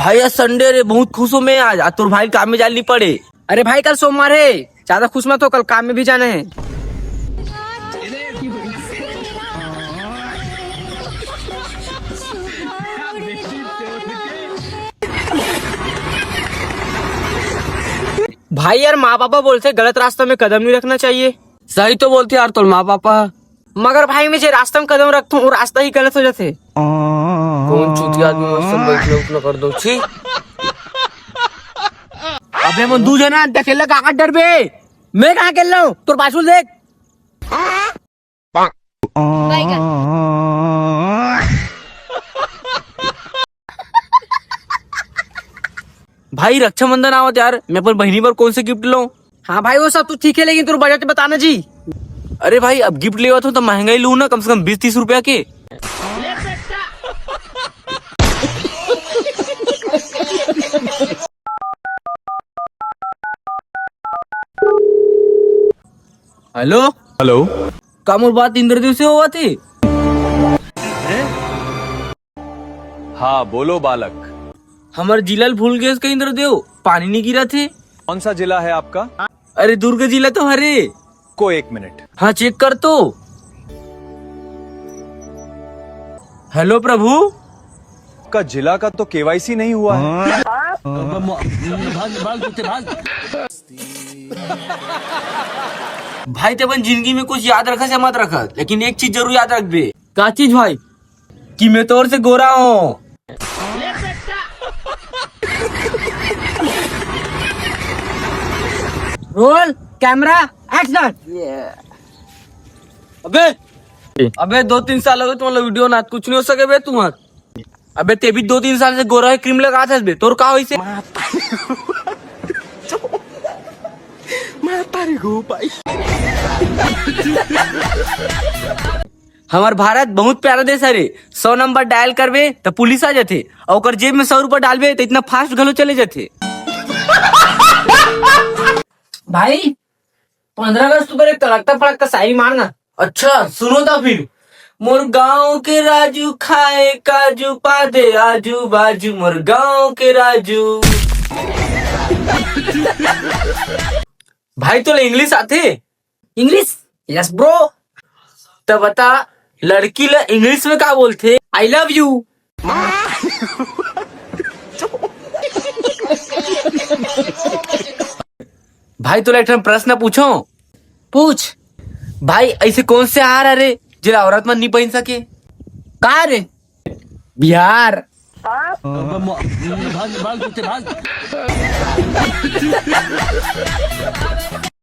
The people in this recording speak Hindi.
भाई आज संडे रे, बहुत खुश हूँ मैं। आज तोर भाई काम में जाने नहीं पड़े। अरे भाई कल सोमवार है, ज्यादा खुश मत हो, कल काम में भी जाना है। भाई यार माँ पापा बोलते गलत रास्ते में कदम नहीं रखना चाहिए। सही तो बोलते यार तोर माँ पापा। मगर भाई मैं जो रास्ते में कदम रखता हूँ वो रास्ता ही गलत हो जाते। कौन चूतिया आदमी सब बैठने उठने कर दो छी। अबे मन दू जना अकेला कहाँ डर बे, मैं कहाँ खेल रहा हूँ, तोर बाजू देख। भाई रक्षाबंधन आवत यार, मैं अपन बहनी पर कौन से गिफ्ट लूं? हाँ भाई वो सब तो ठीक है, लेकिन तोर बजट बताना जी। अरे भाई अब गिफ्ट लेवा तो महंगा ही लूं ना, कम से कम 20-30 रुपया के। Hello hello. का मोर बात इंद्रदेव से हुआ थी? हाँ बोलो बालक। हमारे जिला भूल गए उसका इंद्रदेव, पानी नहीं गिरा थे। कौन सा जिला है आपका? अरे दुर्ग जिला तो हरे। को 1 मिनट। हाँ चेक कर तो। हेलो प्रभु। का जिला का तो केवाईसी नहीं हुआ है। भाई तब जिंदगी में कुछ याद रखा से मत रखा, लेकिन एक चीज जरूर याद रख बे। का चीज भाई? कि मैं तोर से गोरा हूँ। Roll camera action. अबे 2-3 साल हो गए तुम्हारा वीडियो ना, कुछ नहीं हो सके बे तुम्हार। अबे ते भी 2-3 साल से गोरा है, क्रीम लगा था बे, तोर का हो इसे? हमार भारत बहुत प्यारा देश है रे। 100 नंबर डायल करबे तो पुलिस आ जाते, और ओकर जेब में 100 रुपया डालबे तो इतना फास्ट घलो चले जाते। भाई 15 अगस्त पर एक तड़कता फड़कता शायरी मारना। अच्छा सुनो तो फिर। मोर गाँव के राजू खाए काजू पा दे आजू बाजू, मोर गाँव के राजू। भाई तो इंग्लिश आते? English yes bro. तो बता लड़की ला इंग्लिश में क्या बोलते? I love you. भाई तो एक प्रश्न पूछो। पूछ। भाई ऐसे कौन से आहार है रे जिला औरत मन नहीं पहन सके? कहा रे? बिहार। भाग